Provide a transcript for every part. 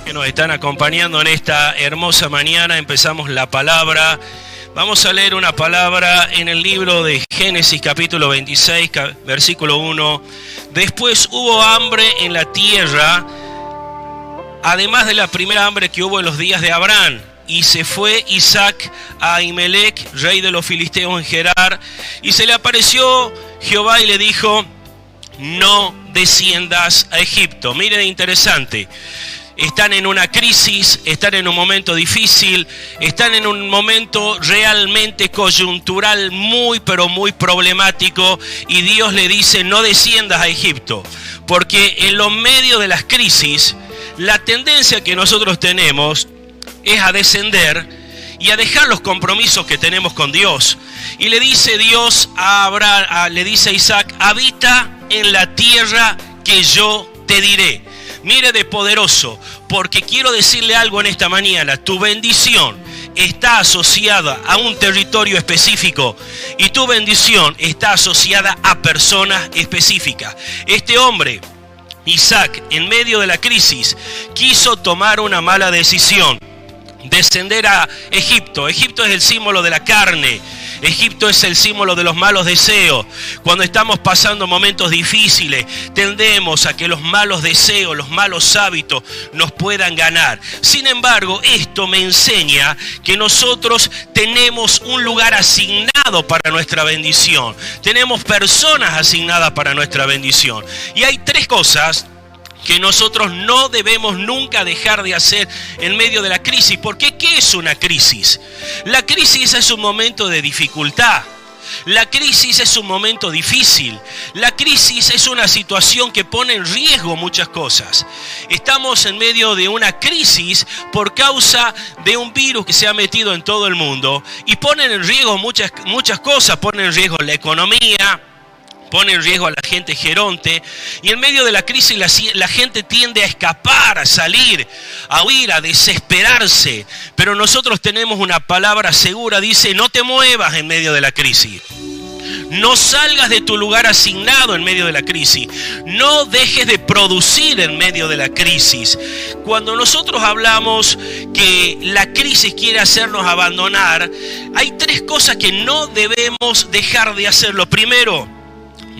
Que nos están acompañando en esta hermosa mañana. Empezamos la palabra. Vamos a leer una palabra en el libro de Génesis capítulo 26, versículo 1. Después hubo hambre en la tierra, además de la primera hambre que hubo en los días de Abraham. Y se fue Isaac a Ahimelech, rey de los filisteos en Gerar, y se le apareció Jehová y le dijo: no desciendas a Egipto. Miren, interesante. Están en una crisis, están en un momento difícil, están en un momento realmente coyuntural muy pero muy problemático, y Dios le dice: no desciendas a Egipto, porque en los medios de las crisis la tendencia que nosotros tenemos es a descender y a dejar los compromisos que tenemos con Dios. Y le dice Dios a Abraham, le dice a Isaac: habita en la tierra que yo te diré. Mire de poderoso, porque quiero decirle algo en esta mañana. Tu bendición está asociada a un territorio específico y tu bendición está asociada a personas específicas. Este hombre, Isaac, en medio de la crisis, quiso tomar una mala decisión: descender a Egipto. Egipto es el símbolo de la carne. Egipto es el símbolo de los malos deseos. Cuando estamos pasando momentos difíciles, tendemos a que los malos deseos, los malos hábitos nos puedan ganar. Sin embargo, esto me enseña que nosotros tenemos un lugar asignado para nuestra bendición. Tenemos personas asignadas para nuestra bendición. Y hay tres cosas que nosotros no debemos nunca dejar de hacer en medio de la crisis. Porque ¿qué es una crisis? La crisis es un momento de dificultad. La crisis es un momento difícil. La crisis es una situación que pone en riesgo muchas cosas. Estamos en medio de una crisis por causa de un virus que se ha metido en todo el mundo y pone en riesgo muchas cosas. Pone en riesgo la economía, pone en riesgo a la gente geronte, y en medio de la crisis la gente tiende a escapar, a salir, a huir, a desesperarse. Pero nosotros tenemos una palabra segura. Dice: no te muevas en medio de la crisis. No salgas de tu lugar asignado en medio de la crisis. No dejes de producir en medio de la crisis. Cuando nosotros hablamos que la crisis quiere hacernos abandonar, hay tres cosas que no debemos dejar de hacer. Lo primero: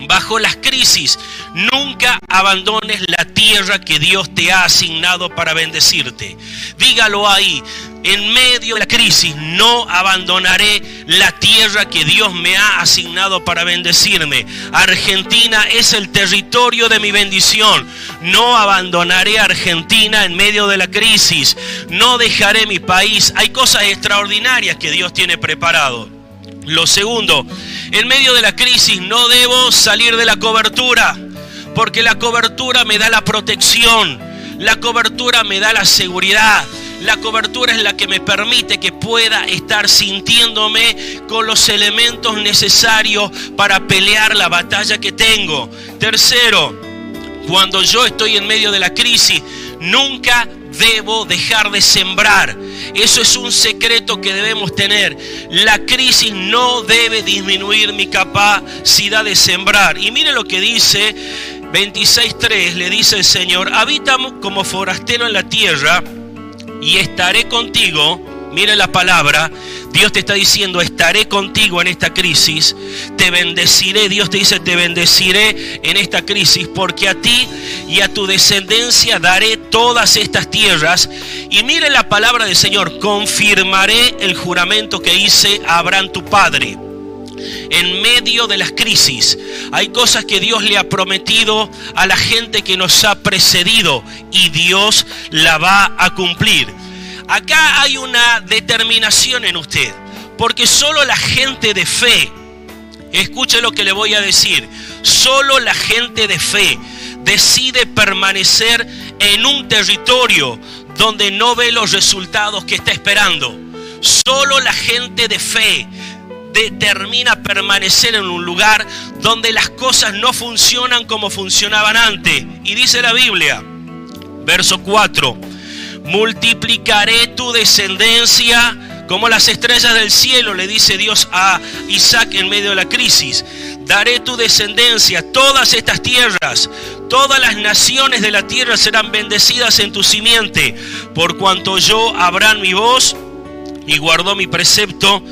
bajo las crisis, nunca abandones la tierra que Dios te ha asignado para bendecirte. Dígalo ahí: en medio de la crisis, no abandonaré la tierra que Dios me ha asignado para bendecirme. Argentina es el territorio de mi bendición. No abandonaré Argentina en medio de la crisis. No dejaré mi país. Hay cosas extraordinarias que Dios tiene preparado. Lo segundo: en medio de la crisis no debo salir de la cobertura, porque la cobertura me da la protección, la cobertura me da la seguridad, la cobertura es la que me permite que pueda estar sintiéndome con los elementos necesarios para pelear la batalla que tengo. Tercero, cuando yo estoy en medio de la crisis, nunca debo dejar de sembrar. Eso es un secreto que debemos tener. La crisis no debe disminuir mi capacidad de sembrar. Y mire lo que dice 26:3. Le dice el Señor: habita como forastero en la tierra y estaré contigo. Mire la palabra. Dios te está diciendo: estaré contigo en esta crisis. Te bendeciré. Dios te dice: te bendeciré en esta crisis, porque a ti y a tu descendencia daré todas estas tierras. Y mire la palabra del Señor: confirmaré el juramento que hice a Abraham tu padre. En medio de las crisis hay cosas que Dios le ha prometido a la gente que nos ha precedido, y Dios la va a cumplir. Acá hay una determinación en usted, porque solo la gente de fe, escuche lo que le voy a decir, solo la gente de fe decide permanecer en un territorio donde no ve los resultados que está esperando. Solo la gente de fe determina permanecer en un lugar donde las cosas no funcionan como funcionaban antes. Y dice la Biblia, verso 4: multiplicaré tu descendencia como las estrellas del cielo, le dice Dios a Isaac en medio de la crisis. Daré tu descendencia todas estas tierras. Todas las naciones de la tierra serán bendecidas en tu simiente, por cuanto oyó Abraham mi voz y guardó mi precepto,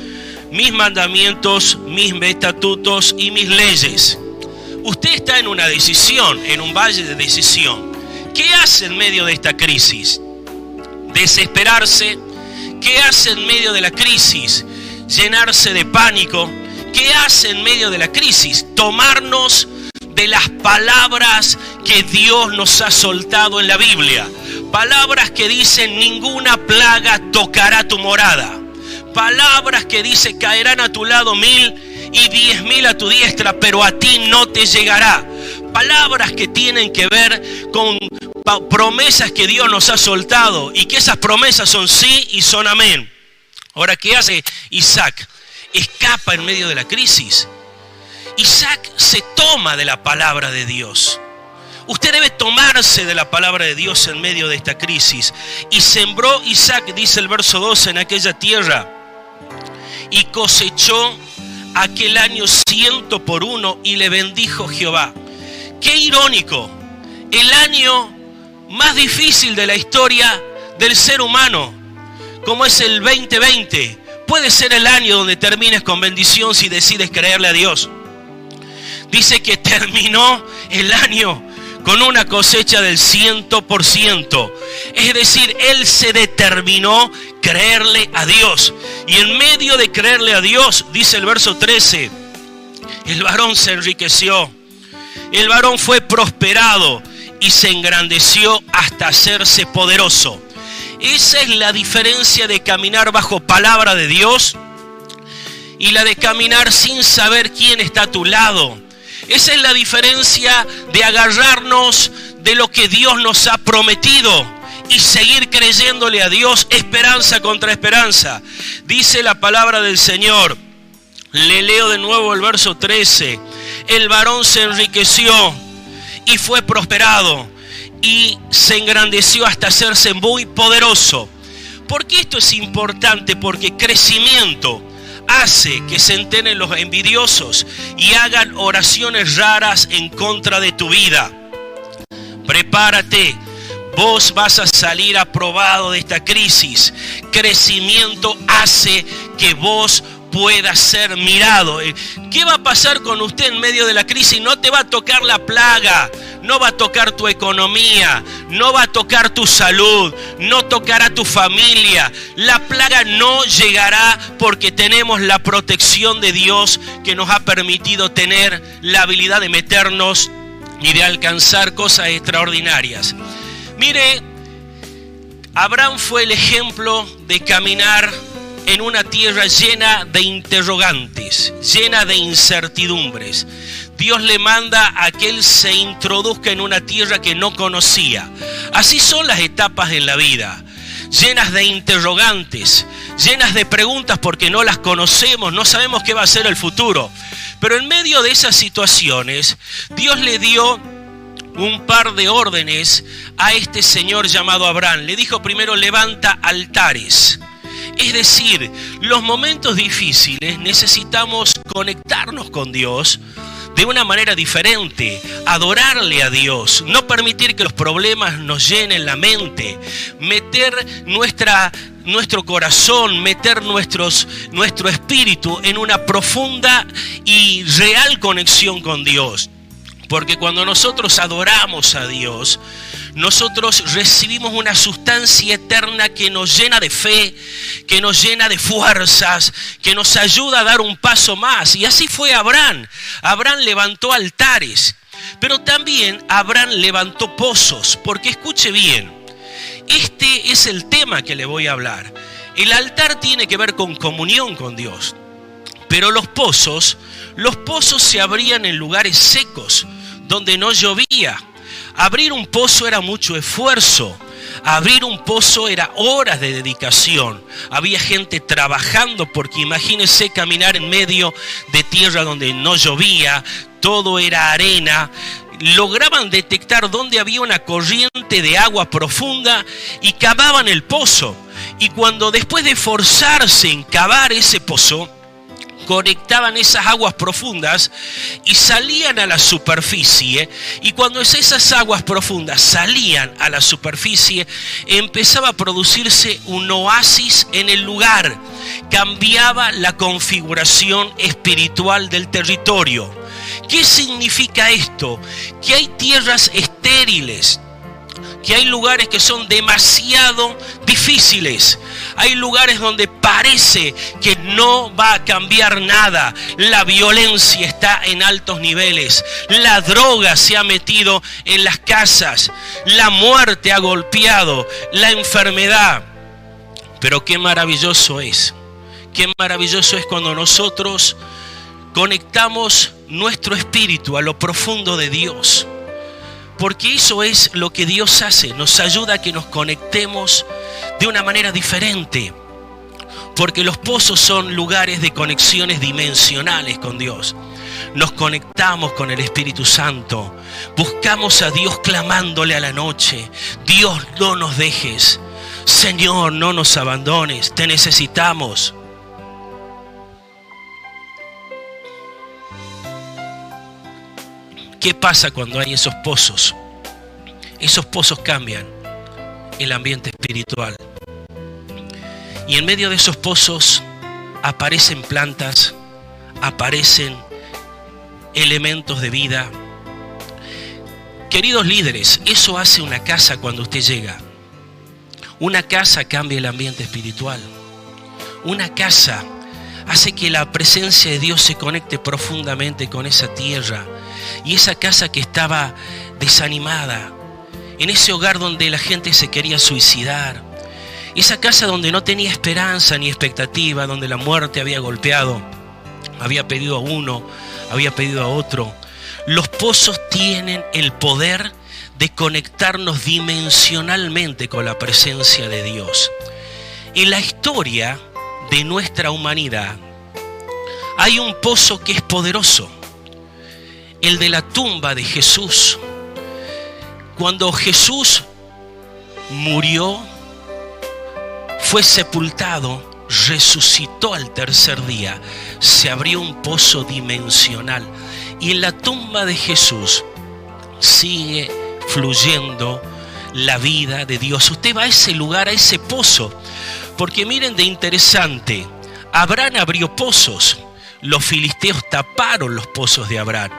mis mandamientos, mis estatutos y mis leyes. Usted está en una decisión, en un valle de decisión. ¿Qué hace en medio de esta crisis? Desesperarse. ¿Qué hace en medio de la crisis? Llenarse de pánico. ¿Qué hace en medio de la crisis? Tomarnos de las palabras que Dios nos ha soltado en la Biblia. Palabras que dicen: ninguna plaga tocará tu morada. Palabras que dicen: caerán a tu lado 1000 y 10.000 a tu diestra, pero a ti no te llegará. Palabras que tienen que ver con promesas que Dios nos ha soltado, y que esas promesas son sí y son amén. Ahora, ¿qué hace Isaac? Escapa en medio de la crisis. Isaac se toma de la palabra de Dios. Usted debe tomarse de la palabra de Dios en medio de esta crisis. Y sembró Isaac, dice el verso 12, en aquella tierra, y cosechó aquel año 100 por 1, y le bendijo Jehová. Qué irónico, el año más difícil de la historia del ser humano, como es el 2020, puede ser el año donde termines con bendición si decides creerle a Dios. Dice que terminó el año con una cosecha del 100%. Es decir, él se determinó creerle a Dios. Y en medio de creerle a Dios, dice el verso 13, el varón se enriqueció, el varón fue prosperado y se engrandeció hasta hacerse poderoso. Esa es la diferencia de caminar bajo palabra de Dios y la de caminar sin saber quién está a tu lado. Esa es la diferencia de agarrarnos de lo que Dios nos ha prometido y seguir creyéndole a Dios, esperanza contra esperanza. Dice la palabra del Señor, le leo de nuevo el verso 13, el varón se enriqueció y fue prosperado y se engrandeció hasta hacerse muy poderoso. ¿Por qué esto es importante? Porque crecimiento hace que se enteren los envidiosos y hagan oraciones raras en contra de tu vida. Prepárate, vos vas a salir aprobado de esta crisis. Crecimiento hace que vos pueda ser mirado. ¿Qué va a pasar con usted en medio de la crisis? No te va a tocar la plaga, no va a tocar tu economía, no va a tocar tu salud, no tocará tu familia. La plaga no llegará porque tenemos la protección de Dios que nos ha permitido tener la habilidad de meternos y de alcanzar cosas extraordinarias. Mire, Abraham fue el ejemplo de caminar en una tierra llena de interrogantes, llena de incertidumbres. Dios le manda a que él se introduzca en una tierra que no conocía. Así son las etapas en la vida, llenas de interrogantes, llenas de preguntas porque no las conocemos, no sabemos qué va a ser el futuro. Pero en medio de esas situaciones, Dios le dio un par de órdenes a este señor llamado Abraham. Le dijo primero: levanta altares. Es decir, los momentos difíciles necesitamos conectarnos con Dios de una manera diferente, adorarle a Dios, no permitir que los problemas nos llenen la mente, meter nuestro corazón, meter nuestro espíritu en una profunda y real conexión con Dios. Porque cuando nosotros adoramos a Dios, nosotros recibimos una sustancia eterna que nos llena de fe, que nos llena de fuerzas, que nos ayuda a dar un paso más. Y así fue Abraham. Abraham levantó altares, pero también Abraham levantó pozos. Porque escuche bien, este es el tema que le voy a hablar. El altar tiene que ver con comunión con Dios. Pero los pozos se abrían en lugares secos, donde no llovía. Abrir un pozo era mucho esfuerzo. Abrir un pozo era horas de dedicación. Había gente trabajando, porque imagínense caminar en medio de tierra donde no llovía, todo era arena. Lograban detectar dónde había una corriente de agua profunda y cavaban el pozo. Y cuando después de forzarse en cavar ese pozo, conectaban esas aguas profundas y salían a la superficie, y cuando esas aguas profundas salían a la superficie, empezaba a producirse un oasis en el lugar. Cambiaba la configuración espiritual del territorio. ¿Qué significa esto? Que hay tierras estériles, que hay lugares que son demasiado difíciles, hay lugares donde parece que no va a cambiar nada. La violencia está en altos niveles, la droga se ha metido en las casas, la muerte ha golpeado, la enfermedad. Pero qué maravilloso es cuando nosotros conectamos nuestro espíritu a lo profundo de Dios. Porque eso es lo que Dios hace, nos ayuda a que nos conectemos de una manera diferente. Porque los pozos son lugares de conexiones dimensionales con Dios. Nos conectamos con el Espíritu Santo, buscamos a Dios clamándole a la noche: Dios, no nos dejes, Señor, no nos abandones, te necesitamos. ¿Qué pasa cuando hay esos pozos? Esos pozos cambian el ambiente espiritual. Y en medio de esos pozos aparecen plantas, aparecen elementos de vida. Queridos líderes, eso hace una casa cuando usted llega. Una casa cambia el ambiente espiritual. Una casa hace que la presencia de Dios se conecte profundamente con esa tierra. Y esa casa que estaba desanimada, en ese hogar donde la gente se quería suicidar, esa casa donde no tenía esperanza ni expectativa, donde la muerte había golpeado, había pedido a uno, había pedido a otro. Los pozos tienen el poder de conectarnos dimensionalmente con la presencia de Dios. En la historia de nuestra humanidad hay un pozo que es poderoso. El de la tumba de Jesús. Cuando Jesús murió, fue sepultado, resucitó al tercer día, se abrió un pozo dimensional. Y en la tumba de Jesús sigue fluyendo la vida de Dios. Usted va a ese lugar, a ese pozo, porque miren de interesante, Abraham abrió pozos, los filisteos taparon los pozos de Abraham.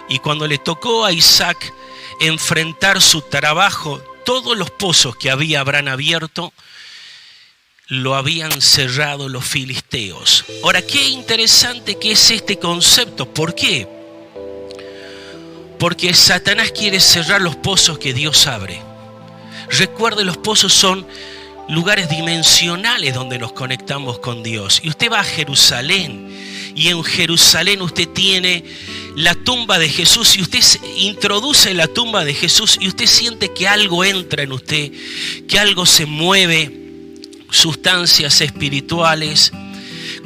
Y cuando le tocó a Isaac enfrentar su trabajo, todos los pozos que había Abraham abierto, lo habían cerrado los filisteos. Ahora, qué interesante que es este concepto. ¿Por qué? Porque Satanás quiere cerrar los pozos que Dios abre. Recuerde, los pozos son lugares dimensionales donde nos conectamos con Dios. Y usted va a Jerusalén, y en Jerusalén usted tiene la tumba de Jesús, y usted introduce la tumba de Jesús y usted siente que algo entra en usted, que algo se mueve, sustancias espirituales,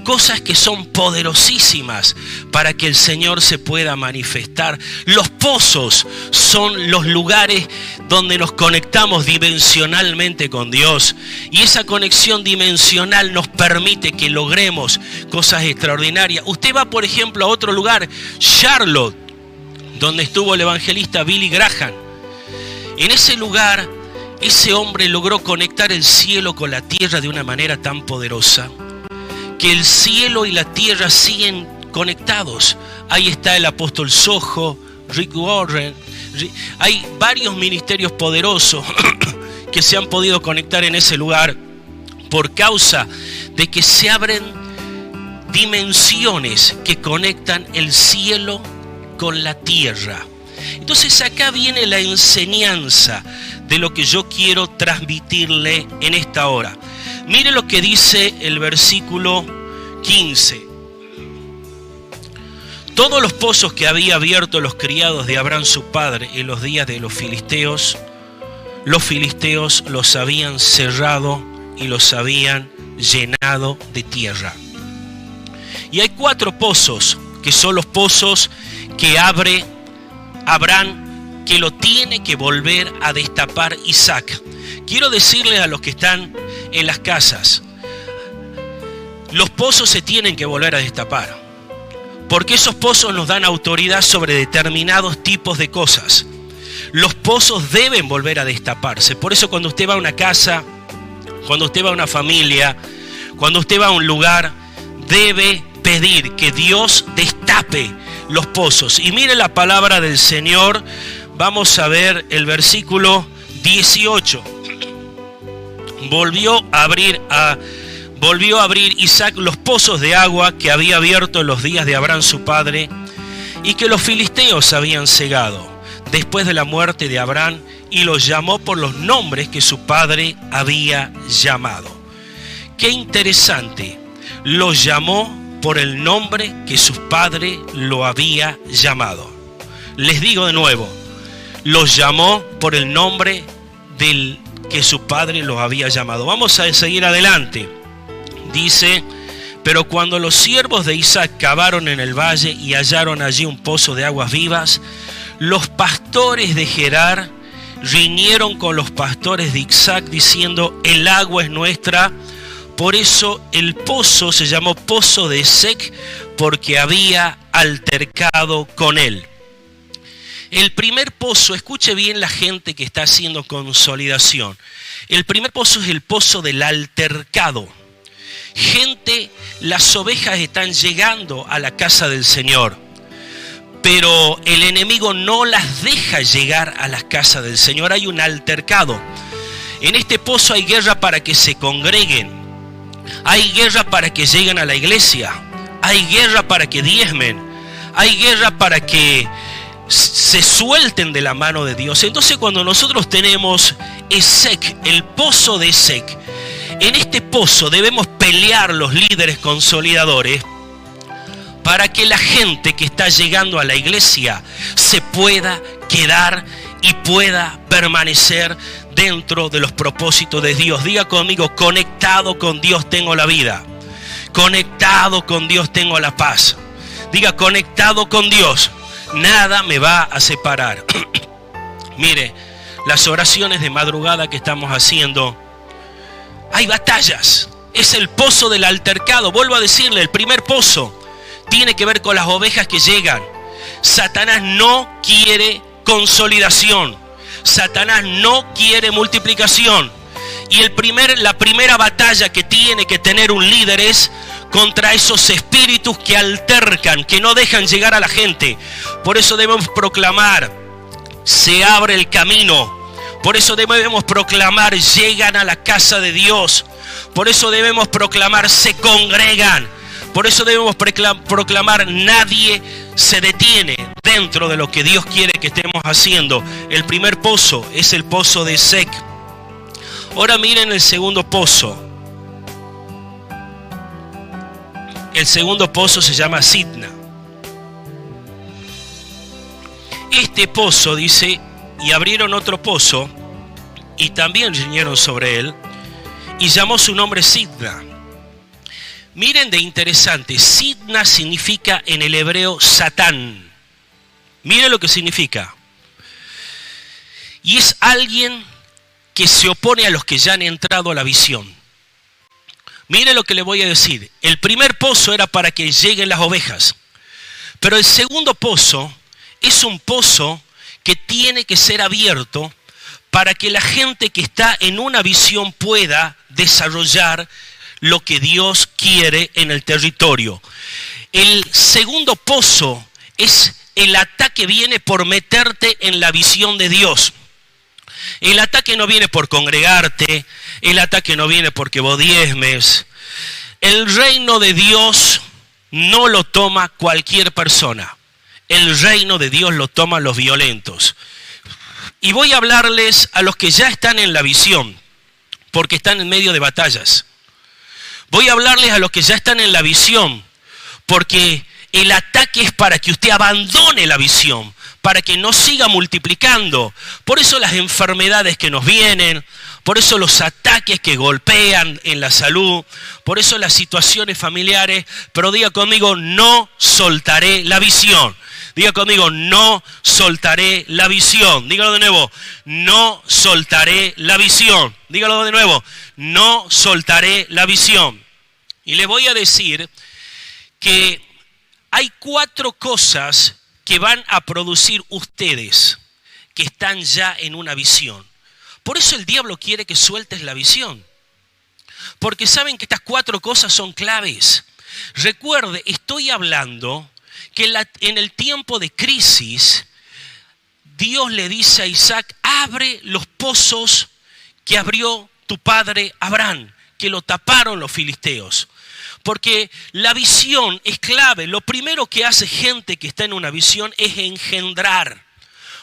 cosas que son poderosísimas para que el Señor se pueda manifestar. Los pozos son los lugares donde nos conectamos dimensionalmente con Dios, y esa conexión dimensional nos permite que logremos cosas extraordinarias. Usted va, por ejemplo, a otro lugar, Charlotte, donde estuvo el evangelista Billy Graham. En ese lugar, ese hombre logró conectar el cielo con la tierra de una manera tan poderosa que el cielo y la tierra siguen conectados. Ahí está el apóstol Soho, Rick Warren. Hay varios ministerios poderosos que se han podido conectar en ese lugar por causa de que se abren dimensiones que conectan el cielo con la tierra. Entonces acá viene la enseñanza de lo que yo quiero transmitirle en esta hora. Mire lo que dice el versículo 15. Todos los pozos que había abierto los criados de Abraham su padre en los días de los filisteos los habían cerrado y los habían llenado de tierra. Y hay 4 pozos que son los pozos que abre Abraham, que lo tiene que volver a destapar Isaac. Quiero decirles a los que están en las casas, los pozos se tienen que volver a destapar. Porque esos pozos nos dan autoridad sobre determinados tipos de cosas. Los pozos deben volver a destaparse. Por eso cuando usted va a una casa, cuando usted va a una familia, cuando usted va a un lugar, debe pedir que Dios destape los pozos. Y mire la palabra del Señor. Vamos a ver el versículo 18. Volvió a abrir Isaac los pozos de agua que había abierto en los días de Abraham su padre y que los filisteos habían cegado después de la muerte de Abraham, y los llamó por los nombres que su padre había llamado. Qué interesante, los llamó por el nombre que su padre lo había llamado. Les digo de nuevo, los llamó por el nombre del que su padre los había llamado. Vamos a seguir adelante. Dice: pero cuando los siervos de Isaac cavaron en el valle y hallaron allí un pozo de aguas vivas, los pastores de Gerar riñeron con los pastores de Isaac diciendo: el agua es nuestra. Por eso el pozo se llamó pozo de Esek, porque había altercado con él. El primer pozo, escuche bien la gente que está haciendo consolidación. El primer pozo es el pozo del altercado. Gente, las ovejas están llegando a la casa del Señor, pero el enemigo no las deja llegar a la casa del Señor. Hay un altercado. En este pozo hay guerra para que se congreguen. Hay guerra para que lleguen a la iglesia. Hay guerra para que diezmen. Hay guerra para que se suelten de la mano de Dios. Entonces, cuando nosotros tenemos Esek, el pozo de Esek, en este pozo debemos pelear los líderes consolidadores para que la gente que está llegando a la iglesia se pueda quedar y pueda permanecer dentro de los propósitos de Dios. Diga conmigo: conectado con Dios tengo la vida. Conectado con Dios tengo la paz. Diga: conectado con Dios, nada me va a separar. Mire, las oraciones de madrugada que estamos haciendo, hay batallas. Es el pozo del altercado. Vuelvo a decirle, el primer pozo tiene que ver con las ovejas que llegan. Satanás no quiere consolidación. Satanás no quiere multiplicación. Y la primera batalla que tiene que tener un líder es contra esos espíritus que altercan, que no dejan llegar a la gente. Por eso debemos proclamar: se abre el camino. Por eso debemos proclamar: llegan a la casa de Dios. Por eso debemos proclamar: se congregan. Por eso debemos proclamar: nadie se detiene dentro de lo que Dios quiere que estemos haciendo. El primer pozo es el pozo de Esek. Ahora miren el segundo pozo. El segundo pozo se llama Sidna. Este pozo dice: y abrieron otro pozo y también riñeron sobre él, y llamó su nombre Sidna. Miren de interesante, Sidna significa en el hebreo Satán. Miren lo que significa. Y es alguien que se opone a los que ya han entrado a la visión. Miren lo que le voy a decir. El primer pozo era para que lleguen las ovejas, pero el segundo pozo es un pozo que tiene que ser abierto para que la gente que está en una visión pueda desarrollar lo que Dios quiere en el territorio. El segundo pozo es el ataque, viene por meterte en la visión de Dios. El ataque no viene por congregarte, el ataque no viene porque vos diezmes. El reino de Dios no lo toma cualquier persona. El reino de Dios lo toman los violentos. Y voy a hablarles a los que ya están en la visión, porque están en medio de batallas. Voy a hablarles a los que ya están en la visión, porque el ataque es para que usted abandone la visión, para que no siga multiplicando. Por eso las enfermedades que nos vienen, por eso los ataques que golpean en la salud, por eso las situaciones familiares. Pero diga conmigo: no soltaré la visión. Diga conmigo: no soltaré la visión. Dígalo de nuevo: no soltaré la visión. Dígalo de nuevo: no soltaré la visión. Y le voy a decir que Hay 4 cosas que van a producir ustedes que están ya en una visión. Por eso el diablo quiere que sueltes la visión. Porque saben que estas 4 cosas son claves. Recuerde, estoy hablando que en el tiempo de crisis, Dios le dice a Isaac, abre los pozos que abrió tu padre Abraham, que lo taparon los filisteos. Porque la visión es clave. Lo primero que hace gente que está en una visión es engendrar.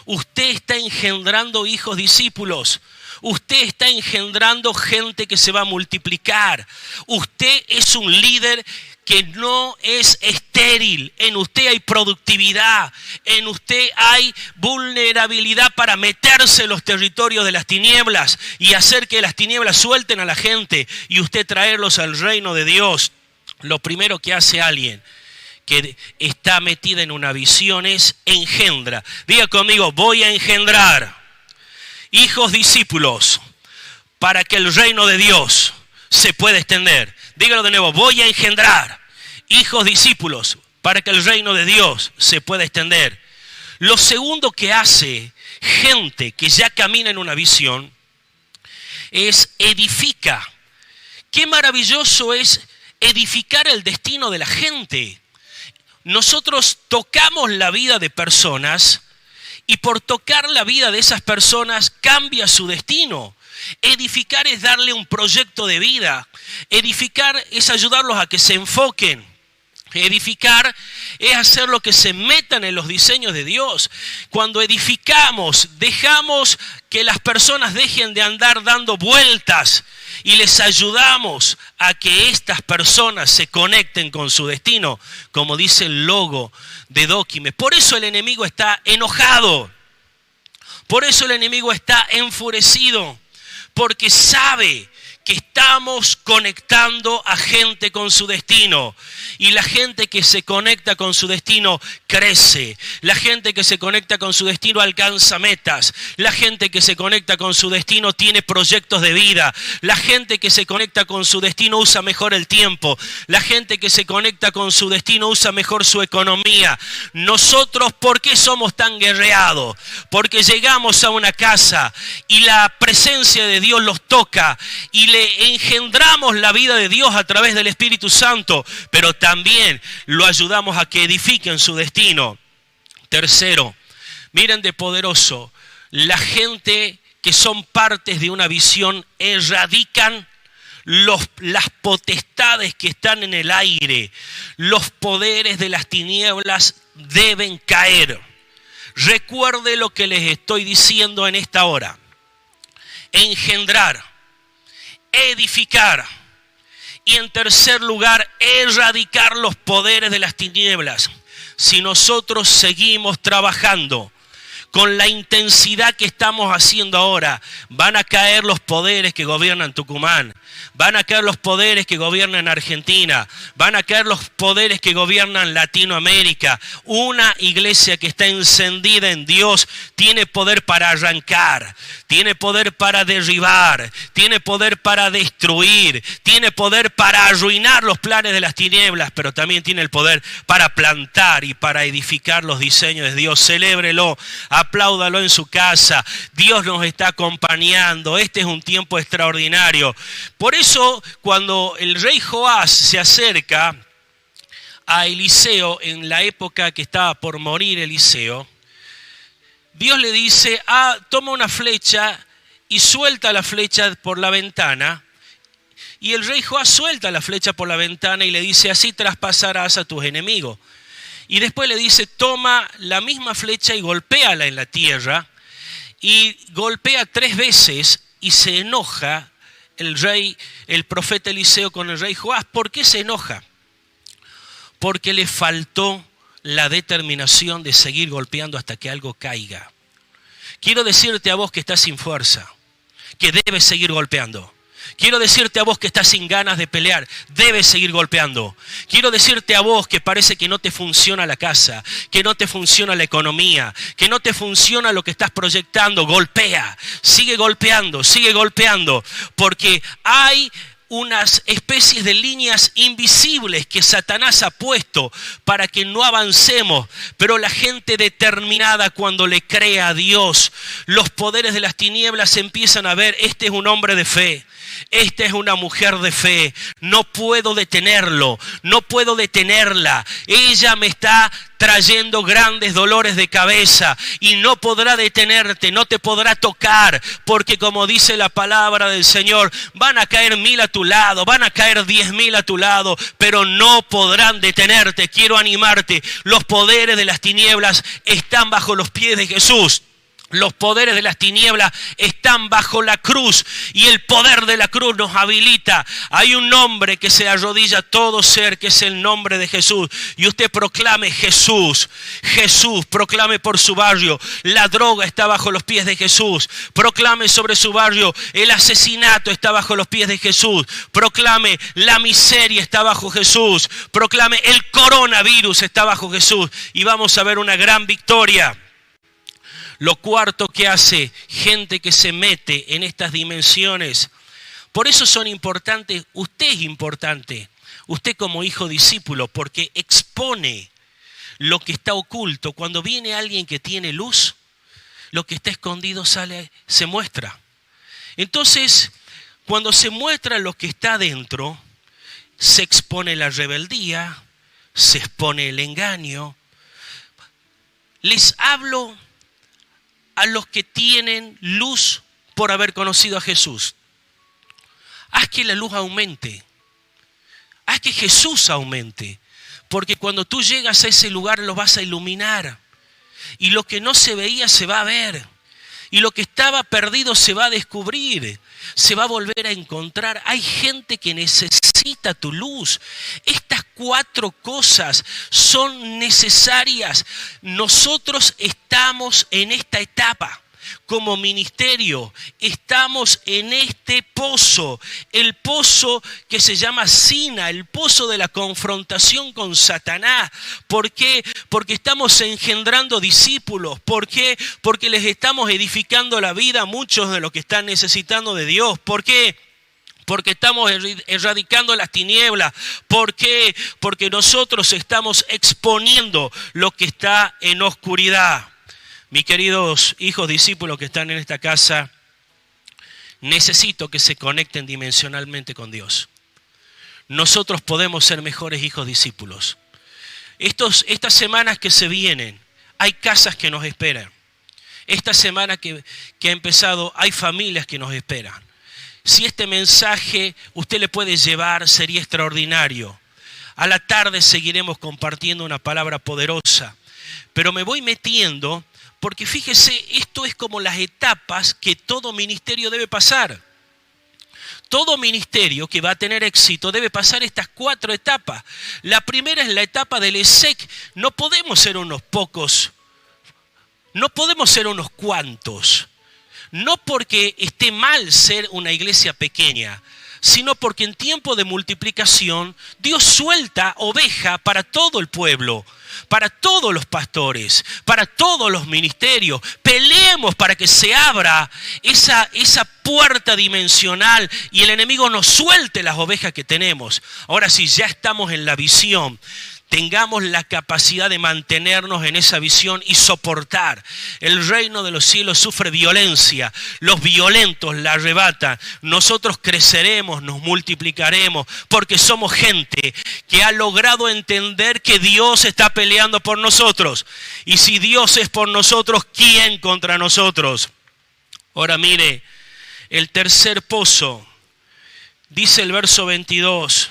Usted está engendrando hijos discípulos. Usted está engendrando gente que se va a multiplicar. Usted es un líder que no es estéril. En usted hay productividad. En usted hay vulnerabilidad para meterse en los territorios de las tinieblas y hacer que las tinieblas suelten a la gente y usted traerlos al reino de Dios. Lo primero que hace alguien que está metida en una visión es engendra. Diga conmigo, voy a engendrar hijos discípulos para que el reino de Dios se pueda extender. Dígalo de nuevo, voy a engendrar hijos discípulos para que el reino de Dios se pueda extender. Lo segundo que hace gente que ya camina en una visión es edifica. Qué maravilloso es edificar el destino de la gente. Nosotros tocamos la vida de personas y por tocar la vida de esas personas cambia su destino. Edificar es darle un proyecto de vida. Edificar es ayudarlos a que se enfoquen. Edificar es hacer lo que se metan en los diseños de Dios. Cuando edificamos, dejamos que las personas dejen de andar dando vueltas y les ayudamos a que estas personas se conecten con su destino, como dice el logo de Dóquime. Por eso el enemigo está enojado. Por eso el enemigo está enfurecido, porque sabe que estamos conectando a gente con su destino. Y la gente que se conecta con su destino crece. La gente que se conecta con su destino alcanza metas. La gente que se conecta con su destino tiene proyectos de vida. La gente que se conecta con su destino usa mejor el tiempo. La gente que se conecta con su destino usa mejor su economía. Nosotros, ¿por qué somos tan guerreados? Porque llegamos a una casa y la presencia de Dios los toca y le engendramos la vida de Dios a través del Espíritu Santo, pero también lo ayudamos a que edifiquen su destino. Tercero, miren de poderoso, la gente que son partes de una visión erradican las potestades que están en el aire. Los poderes de las tinieblas deben caer. Recuerde lo que les estoy diciendo en esta hora. Engendrar, edificar y en tercer lugar erradicar los poderes de las tinieblas. Si nosotros seguimos trabajando con la intensidad que estamos haciendo ahora, van a caer los poderes que gobiernan Tucumán, van a caer los poderes que gobiernan Argentina, van a caer los poderes que gobiernan Latinoamérica. Una iglesia que está encendida en Dios tiene poder para arrancar, tiene poder para derribar, tiene poder para destruir, tiene poder para arruinar los planes de las tinieblas, pero también tiene el poder para plantar y para edificar los diseños de Dios. Celébrelo, apláudalo en su casa. Dios nos está acompañando. Este es un tiempo extraordinario. Por eso, cuando el rey Joás se acerca a Eliseo en la época que estaba por morir Eliseo, Dios le dice, toma una flecha y suelta la flecha por la ventana. Y el rey Joás suelta la flecha por la ventana y le dice, así traspasarás a tus enemigos. Y después le dice, toma la misma flecha y golpéala en la tierra. Y golpea 3 veces y se enoja el profeta Eliseo con el rey Joás. ¿Por qué se enoja? Porque le faltó la determinación de seguir golpeando hasta que algo caiga. Quiero decirte a vos que estás sin fuerza, que debes seguir golpeando. Quiero decirte a vos que estás sin ganas de pelear, debes seguir golpeando. Quiero decirte a vos que parece que no te funciona la casa, que no te funciona la economía, que no te funciona lo que estás proyectando. Golpea, sigue golpeando, porque hay unas especies de líneas invisibles que Satanás ha puesto para que no avancemos, pero la gente determinada cuando le cree a Dios, los poderes de las tinieblas empiezan a ver, este es un hombre de fe. Esta es una mujer de fe, no puedo detenerlo, no puedo detenerla. Ella me está trayendo grandes dolores de cabeza y no podrá detenerte, no te podrá tocar, porque como dice la palabra del Señor, van a caer 1000 a tu lado, van a caer 10.000 a tu lado, pero no podrán detenerte. Quiero animarte, los poderes de las tinieblas están bajo los pies de Jesús. Los poderes de las tinieblas están bajo la cruz y el poder de la cruz nos habilita. Hay un nombre que se arrodilla a todo ser, que es el nombre de Jesús. Y usted proclame Jesús, Jesús, proclame por su barrio. La droga está bajo los pies de Jesús. Proclame sobre su barrio, el asesinato está bajo los pies de Jesús. Proclame, la miseria está bajo Jesús. Proclame, el coronavirus está bajo Jesús. Y vamos a ver una gran victoria. Lo cuarto que hace gente que se mete en estas dimensiones. Por eso son importantes, usted es importante, usted como hijo discípulo, porque expone lo que está oculto. Cuando viene alguien que tiene luz, lo que está escondido sale, se muestra. Entonces, cuando se muestra lo que está dentro, se expone la rebeldía, se expone el engaño. Les hablo a los que tienen luz por haber conocido a Jesús. Haz que la luz aumente. Haz que Jesús aumente. Porque cuando tú llegas a ese lugar lo vas a iluminar. Y lo que no se veía se va a ver. Y lo que estaba perdido se va a descubrir. Se va a volver a encontrar. Hay gente que necesita tu luz. Estas 4 cosas son necesarias. Nosotros estamos en esta etapa. Como ministerio estamos en este pozo, el pozo que se llama Sina, el pozo de la confrontación con Satanás. ¿Por qué? Porque estamos engendrando discípulos. ¿Por qué? Porque les estamos edificando la vida a muchos de los que están necesitando de Dios. ¿Por qué? Porque estamos erradicando las tinieblas. ¿Por qué? Porque nosotros estamos exponiendo lo que está en oscuridad. Mis queridos hijos discípulos que están en esta casa, necesito que se conecten dimensionalmente con Dios. Nosotros podemos ser mejores hijos discípulos. Estas semanas que se vienen, hay casas que nos esperan. Esta semana que ha empezado, hay familias que nos esperan. Si este mensaje usted le puede llevar, sería extraordinario. A la tarde seguiremos compartiendo una palabra poderosa. Pero me voy metiendo, porque fíjese, esto es como las etapas que todo ministerio debe pasar. Todo ministerio que va a tener éxito debe pasar estas 4 etapas. La primera es la etapa del ESEC. No podemos ser unos pocos, no podemos ser unos cuantos. No porque esté mal ser una iglesia pequeña, sino porque en tiempo de multiplicación Dios suelta oveja para todo el pueblo, para todos los pastores, para todos los ministerios. Peleemos para que se abra esa puerta dimensional y el enemigo nos suelte las ovejas que tenemos. Ahora sí, ya estamos en la visión. Tengamos la capacidad de mantenernos en esa visión y soportar. El reino de los cielos sufre violencia. Los violentos la arrebatan. Nosotros creceremos, nos multiplicaremos, porque somos gente que ha logrado entender que Dios está peleando por nosotros. Y si Dios es por nosotros, ¿quién contra nosotros? Ahora mire, el tercer pozo, dice el verso 22.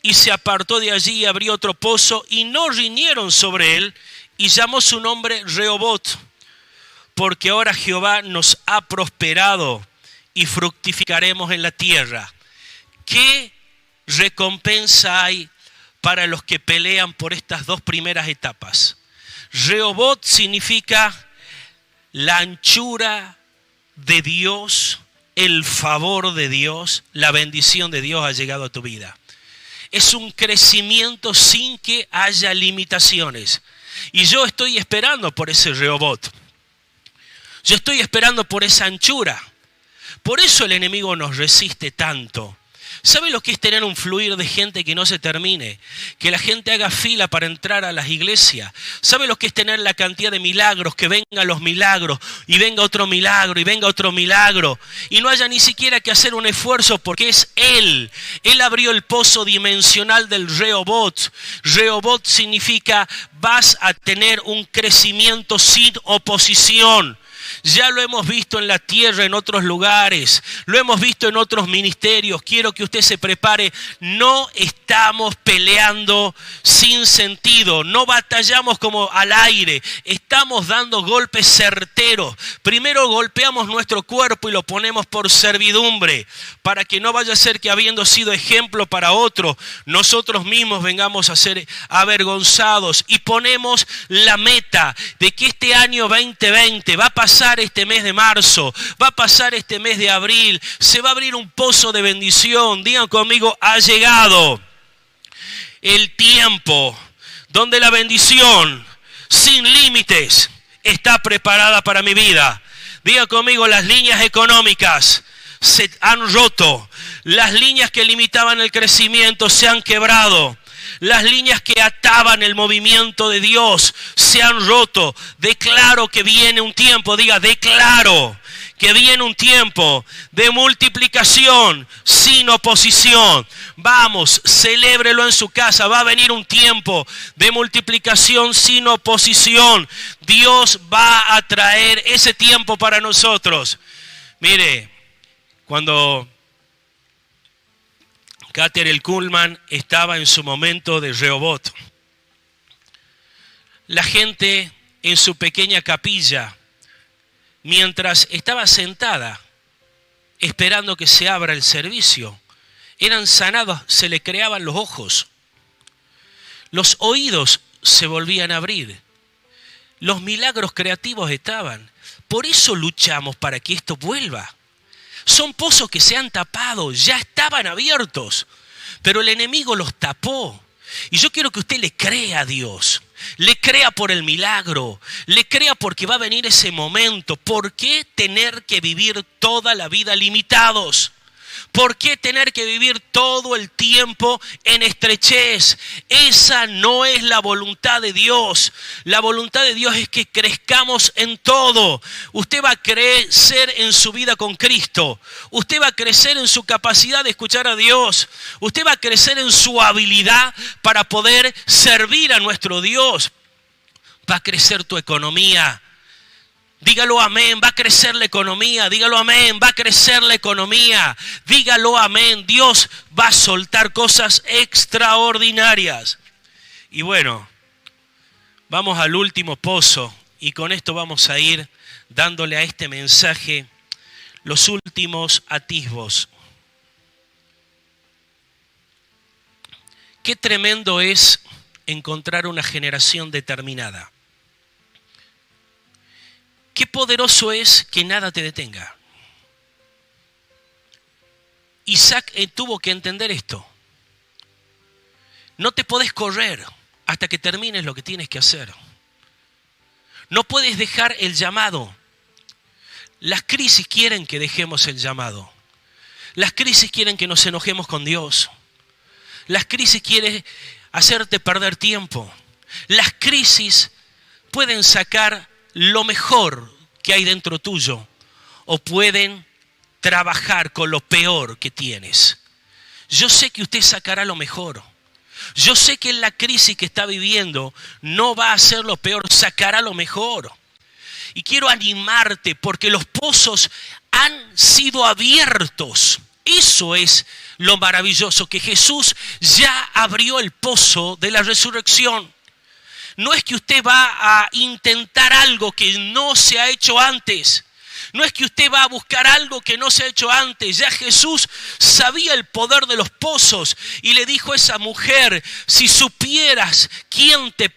Y se apartó de allí y abrió otro pozo, y no riñeron sobre él, y llamó su nombre Rehobot, porque ahora Jehová nos ha prosperado y fructificaremos en la tierra. ¿Qué recompensa hay para los que pelean por estas 2 primeras etapas? Rehobot significa la anchura de Dios, el favor de Dios, la bendición de Dios ha llegado a tu vida. Es un crecimiento sin que haya limitaciones. Y yo estoy esperando por ese Rehobot. Yo estoy esperando por esa anchura. Por eso el enemigo nos resiste tanto. ¿Sabe lo que es tener un fluir de gente que no se termine? Que la gente haga fila para entrar a las iglesias. ¿Sabe lo que es tener la cantidad de milagros? Que vengan los milagros y venga otro milagro y venga otro milagro. Y no haya ni siquiera que hacer un esfuerzo porque es Él. Él abrió el pozo dimensional del Rehoboth. Rehoboth significa vas a tener un crecimiento sin oposición. Ya lo hemos visto en la tierra, en otros lugares, lo hemos visto en otros ministerios. Quiero que usted se prepare. No estamos peleando sin sentido, no batallamos como al aire, estamos dando golpes certeros. Primero golpeamos nuestro cuerpo y lo ponemos por servidumbre, para que no vaya a ser que habiendo sido ejemplo para otros, nosotros mismos vengamos a ser avergonzados. Y ponemos la meta de que este año 2020 va a pasar este mes de marzo, va a pasar este mes de abril, se va a abrir un pozo de bendición. Digan conmigo, ha llegado el tiempo donde la bendición sin límites está preparada para mi vida. Digan conmigo, las líneas económicas se han roto, las líneas que limitaban el crecimiento se han quebrado. Las líneas que ataban el movimiento de Dios se han roto. Declaro que viene un tiempo, diga, declaro que viene un tiempo de multiplicación sin oposición. Vamos, celébrelo en su casa. Va a venir un tiempo de multiplicación sin oposición. Dios va a traer ese tiempo para nosotros. Mire, cuando Caterel Kuhlman estaba en su momento de Rehoboth, la gente en su pequeña capilla, mientras estaba sentada esperando que se abra el servicio, eran sanados, se le creaban los ojos, los oídos se volvían a abrir, los milagros creativos estaban. Por eso luchamos para que esto vuelva. Son pozos que se han tapado, ya estaban abiertos, pero el enemigo los tapó. Y yo quiero que usted le crea a Dios, le crea por el milagro, le crea porque va a venir ese momento. ¿Por qué tener que vivir toda la vida limitados? ¿Por qué tener que vivir todo el tiempo en estrechez? Esa no es la voluntad de Dios. La voluntad de Dios es que crezcamos en todo. Usted va a crecer en su vida con Cristo. Usted va a crecer en su capacidad de escuchar a Dios. Usted va a crecer en su habilidad para poder servir a nuestro Dios. Va a crecer tu economía. Dígalo amén, va a crecer la economía. Dígalo amén, va a crecer la economía. Dígalo amén, Dios va a soltar cosas extraordinarias. Y bueno, vamos al último pozo y con esto vamos a ir dándole a este mensaje los últimos atisbos. Qué tremendo es encontrar una generación determinada. Qué poderoso es que nada te detenga. Isaac tuvo que entender esto. No te podés correr hasta que termines lo que tienes que hacer. No puedes dejar el llamado. Las crisis quieren que dejemos el llamado. Las crisis quieren que nos enojemos con Dios. Las crisis quieren hacerte perder tiempo. Las crisis pueden sacar lo mejor que hay dentro tuyo o pueden trabajar con lo peor que tienes. Yo sé que usted sacará lo mejor. Yo sé que en la crisis que está viviendo no va a ser lo peor, sacará lo mejor. Y quiero animarte porque los pozos han sido abiertos. Eso es lo maravilloso, que Jesús ya abrió el pozo de la resurrección. No es que usted va a intentar algo que no se ha hecho antes. No es que usted va a buscar algo que no se ha hecho antes. Ya Jesús sabía el poder de los pozos y le dijo a esa mujer, si supieras quién te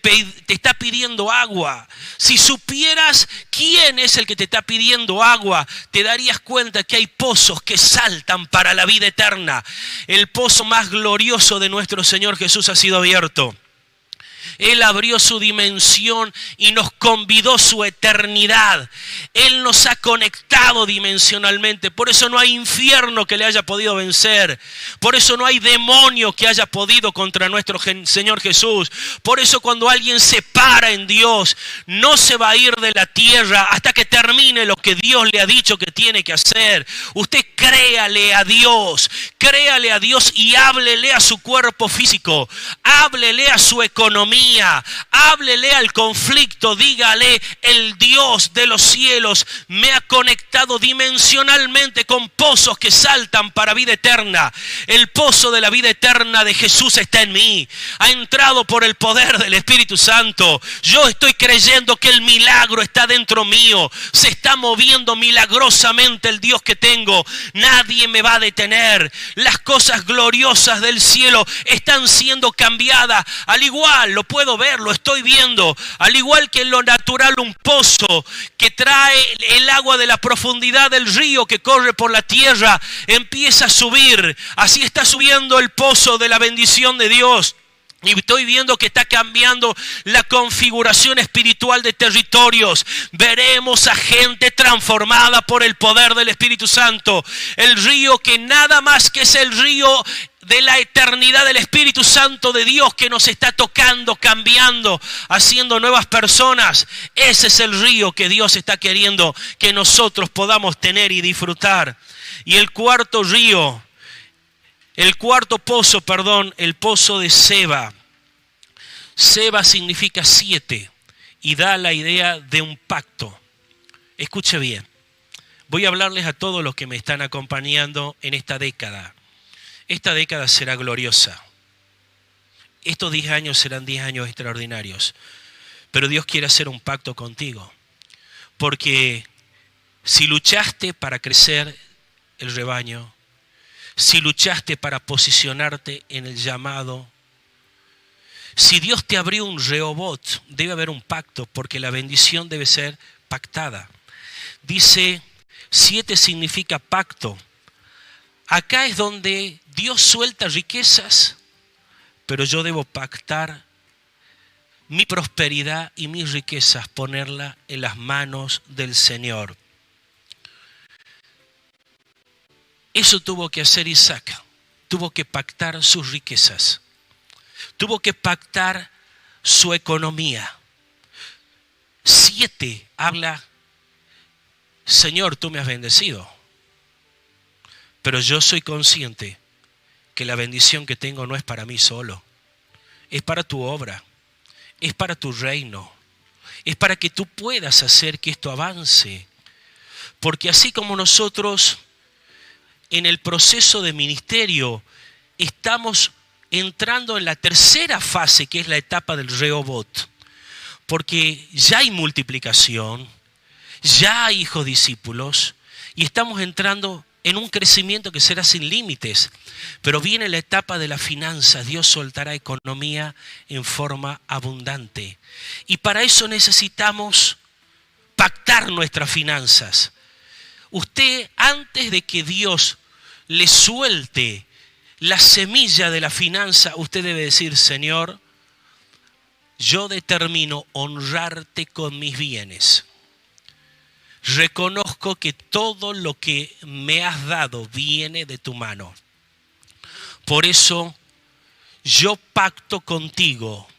está pidiendo agua, si supieras quién es el que te está pidiendo agua, te darías cuenta que hay pozos que saltan para la vida eterna. El pozo más glorioso de nuestro Señor Jesús ha sido abierto. Él abrió su dimensión y nos convidó su eternidad. Él nos ha conectado dimensionalmente. Por eso no hay infierno que le haya podido vencer. Por eso no hay demonio que haya podido contra nuestro Señor Jesús. Por eso cuando alguien se para en Dios, no se va a ir de la tierra hasta que termine lo que Dios le ha dicho que tiene que hacer. Usted créale a Dios y háblele a su cuerpo físico, háblele a su economía, háblele al conflicto, dígale: el Dios de los cielos me ha conectado dimensionalmente con pozos que saltan para vida eterna. El pozo de la vida eterna de Jesús está en mí, ha entrado por el poder del Espíritu Santo. Yo estoy creyendo que el milagro está dentro mío, se está moviendo milagrosamente el Dios que tengo. Nadie me va a detener. Las cosas gloriosas del cielo están siendo cambiadas. Al igual, lo puedo ver, lo estoy viendo. Al igual que en lo natural, un pozo que trae el agua de la profundidad del río que corre por la tierra empieza a subir. Así está subiendo el pozo de la bendición de Dios. Y estoy viendo que está cambiando la configuración espiritual de territorios. Veremos a gente transformada por el poder del Espíritu Santo. El río que nada más que es el río de la eternidad del Espíritu Santo de Dios que nos está tocando, cambiando, haciendo nuevas personas. Ese es el río que Dios está queriendo que nosotros podamos tener y disfrutar. Y el cuarto pozo, el pozo de Seba. Seba significa 7 y da la idea de un pacto. Escuche bien, voy a hablarles a todos los que me están acompañando en esta década. Esta década será gloriosa. Estos 10 años serán 10 años extraordinarios. Pero Dios quiere hacer un pacto contigo. Porque si luchaste para crecer el rebaño, si luchaste para posicionarte en el llamado, si Dios te abrió un Rehobot, debe haber un pacto, porque la bendición debe ser pactada. Dice, 7 significa pacto. Acá es donde Dios suelta riquezas, pero yo debo pactar mi prosperidad y mis riquezas, ponerla en las manos del Señor. Eso tuvo que hacer Isaac. Tuvo que pactar sus riquezas. Tuvo que pactar su economía. 7 habla: Señor, tú me has bendecido. Pero yo soy consciente que la bendición que tengo no es para mí solo. Es para tu obra. Es para tu reino. Es para que tú puedas hacer que esto avance. Porque así como nosotros en el proceso de ministerio estamos entrando en la tercera fase, que es la etapa del Rehobot, porque ya hay multiplicación, ya hay hijos discípulos y estamos entrando en un crecimiento que será sin límites. Pero viene la etapa de la finanza. Dios soltará economía en forma abundante. Y para eso necesitamos pactar nuestras finanzas. Usted, antes de que Dios le suelte la semilla de la finanza, usted debe decir: Señor, yo determino honrarte con mis bienes. Reconozco que todo lo que me has dado viene de tu mano. Por eso yo pacto contigo.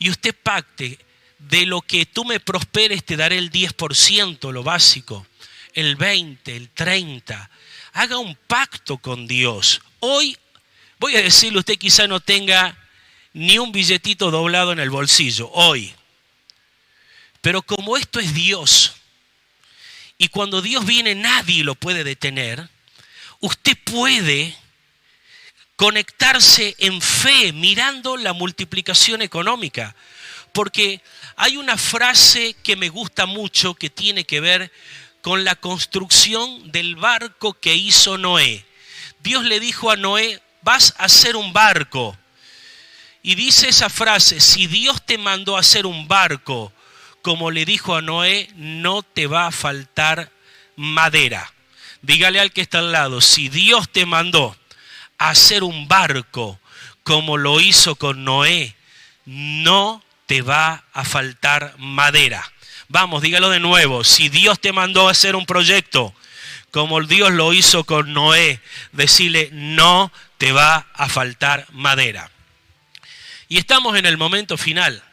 Y usted pacte: de lo que tú me prosperes te daré el 10%, lo básico, el 20%, el 30%. Haga un pacto con Dios. Hoy voy a decirle, usted quizá no tenga ni un billetito doblado en el bolsillo, hoy. Pero como esto es Dios, y cuando Dios viene nadie lo puede detener, usted puede conectarse en fe mirando la multiplicación económica. Porque hay una frase que me gusta mucho que tiene que ver con la construcción del barco que hizo Noé. Dios le dijo a Noé: vas a hacer un barco. Y dice esa frase: si Dios te mandó a hacer un barco, como le dijo a Noé, no te va a faltar madera. Dígale al que está al lado: si Dios te mandó a hacer un barco, como lo hizo con Noé, no te va a faltar madera. Vamos, dígalo de nuevo. Si Dios te mandó a hacer un proyecto, como Dios lo hizo con Noé, decirle, no te va a faltar madera. Y estamos en el momento final.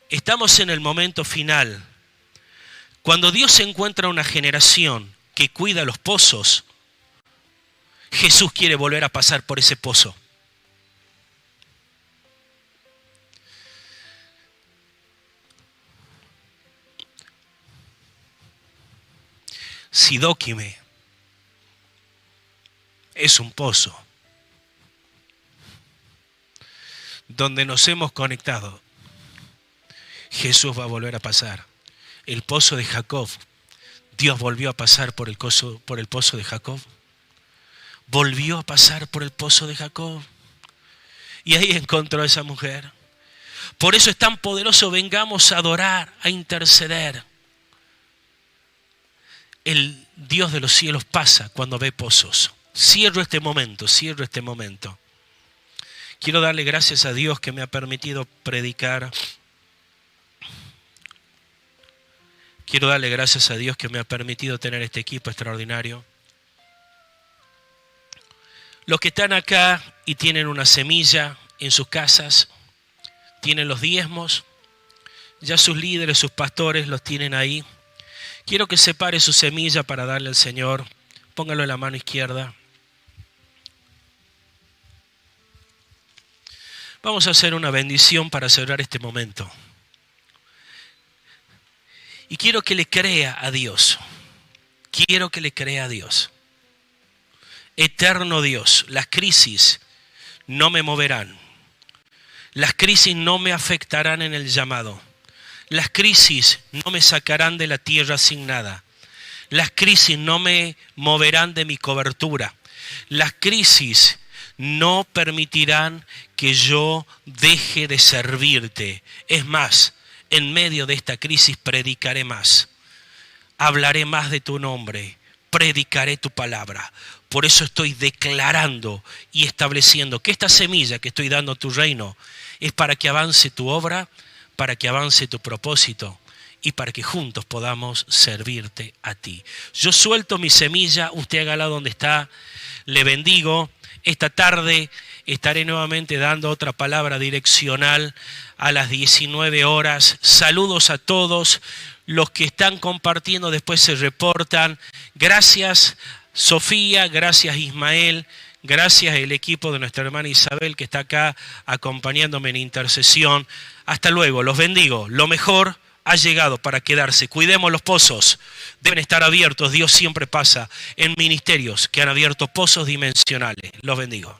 Estamos en el momento final. Cuando Dios encuentra una generación que cuida los pozos, Jesús quiere volver a pasar por ese pozo. Sidóquime es un pozo donde nos hemos conectado. Jesús va a volver a pasar. El pozo de Jacob, Dios volvió a pasar por el pozo de Jacob. Volvió a pasar por el pozo de Jacob. Y ahí encontró a esa mujer. Por eso es tan poderoso, vengamos a adorar, a interceder. El Dios de los cielos pasa cuando ve pozos. Cierro este momento. Quiero darle gracias a Dios que me ha permitido predicar. Quiero darle gracias a Dios que me ha permitido tener este equipo extraordinario. Los que están acá y tienen una semilla en sus casas, tienen los diezmos, ya sus líderes, sus pastores los tienen ahí. Quiero que separe su semilla para darle al Señor. Póngalo en la mano izquierda. Vamos a hacer una bendición para cerrar este momento. Y quiero que le crea a Dios. Quiero que le crea a Dios. Eterno Dios, las crisis no me moverán. Las crisis no me afectarán en el llamado. Las crisis no me sacarán de la tierra sin nada. Las crisis no me moverán de mi cobertura. Las crisis no permitirán que yo deje de servirte. Es más, en medio de esta crisis predicaré más. Hablaré más de tu nombre. Predicaré tu palabra. Por eso estoy declarando y estableciendo que esta semilla que estoy dando a tu reino es para que avance tu obra, para que avance tu propósito y para que juntos podamos servirte a ti. Yo suelto mi semilla, usted hágala donde está, le bendigo. Esta tarde estaré nuevamente dando otra palabra direccional a las 19 horas. Saludos a todos. Los que están compartiendo después se reportan. Gracias Sofía, gracias Ismael, gracias el equipo de nuestra hermana Isabel que está acá acompañándome en intercesión. Hasta luego, los bendigo. Lo mejor ha llegado para quedarse. Cuidemos los pozos. Deben estar abiertos. Dios siempre pasa en ministerios que han abierto pozos dimensionales. Los bendigo.